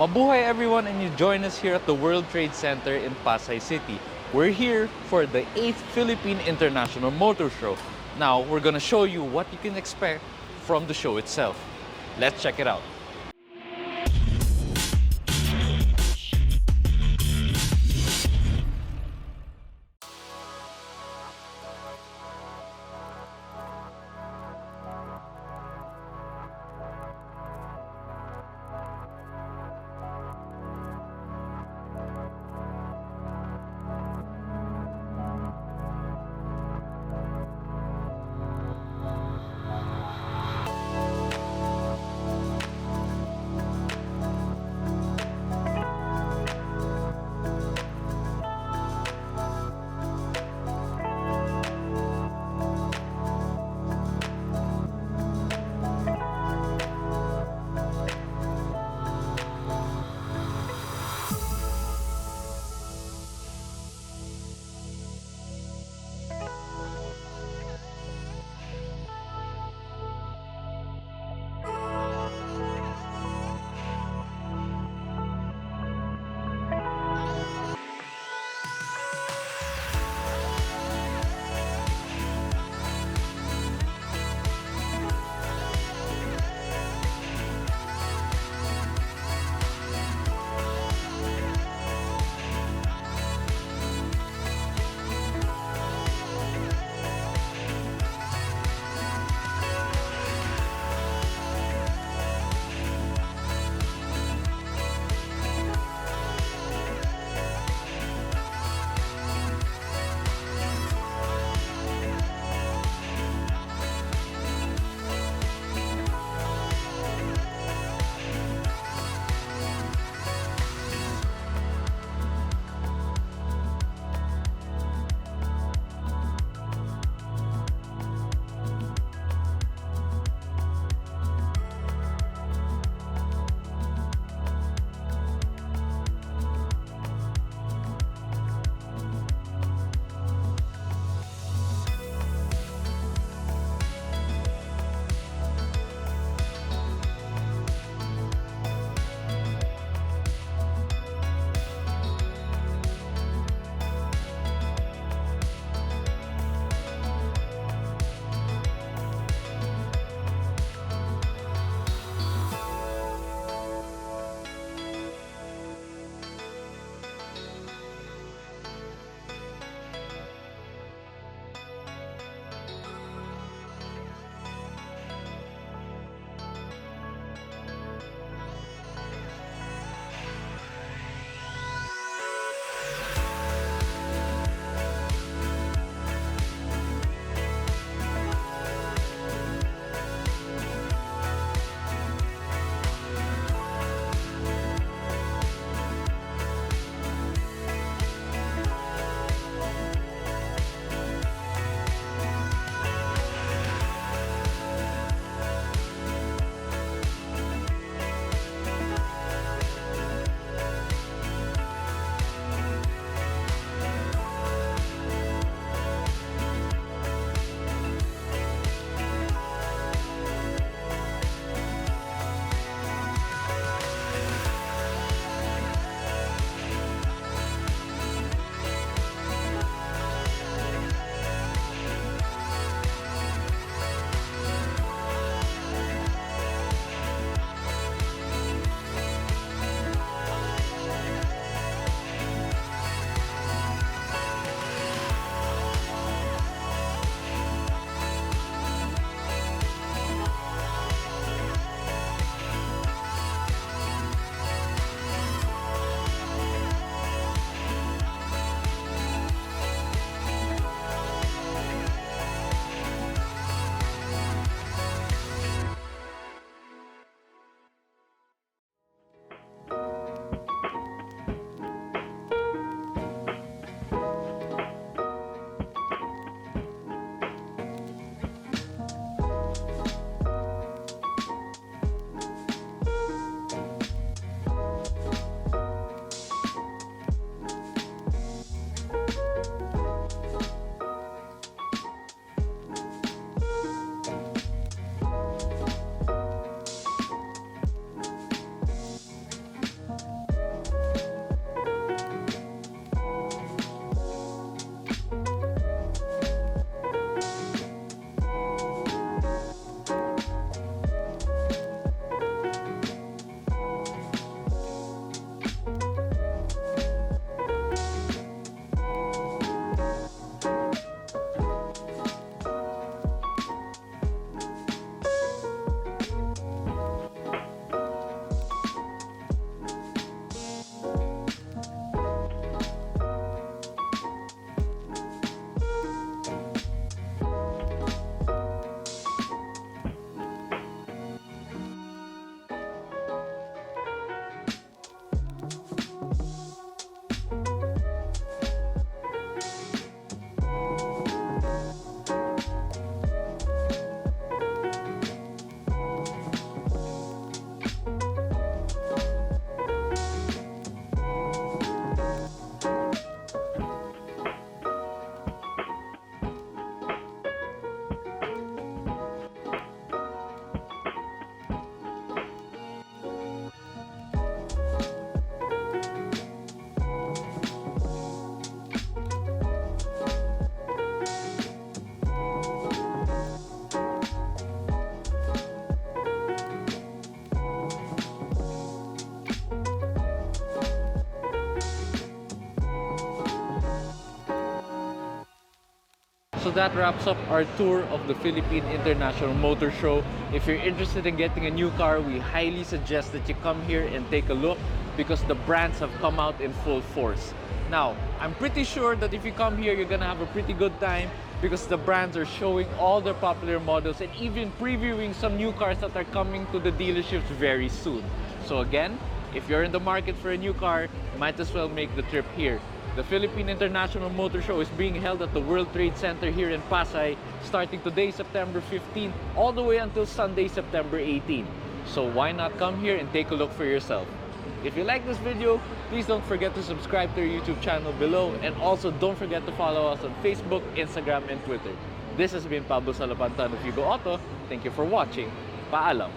Mabuhay everyone, and you join us here at the World Trade Center in Pasay City. We're here for the 8th Philippine International Motor Show. Now, we're gonna show you what you can expect from the show itself. Let's check it out. So that wraps up our tour of the Philippine International Motor Show. If you're interested in getting a new car, we highly suggest that you come here and take a look because the brands have come out in full force. Now, I'm pretty sure that if you come here, you're gonna have a pretty good time because the brands are showing all their popular models and even previewing some new cars that are coming to the dealerships very soon. So again, if you're in the market for a new car, might as well make the trip here. The Philippine International Motor Show is being held at the World Trade Center here in Pasay, starting today, September 15, all the way until Sunday, September 18. So why not come here and take a look for yourself? If you like this video, please don't forget to subscribe to our YouTube channel below, and also don't forget to follow us on Facebook, Instagram, and Twitter. This has been Pablo Salapantan of Yugo Auto. Thank you for watching. Paalam!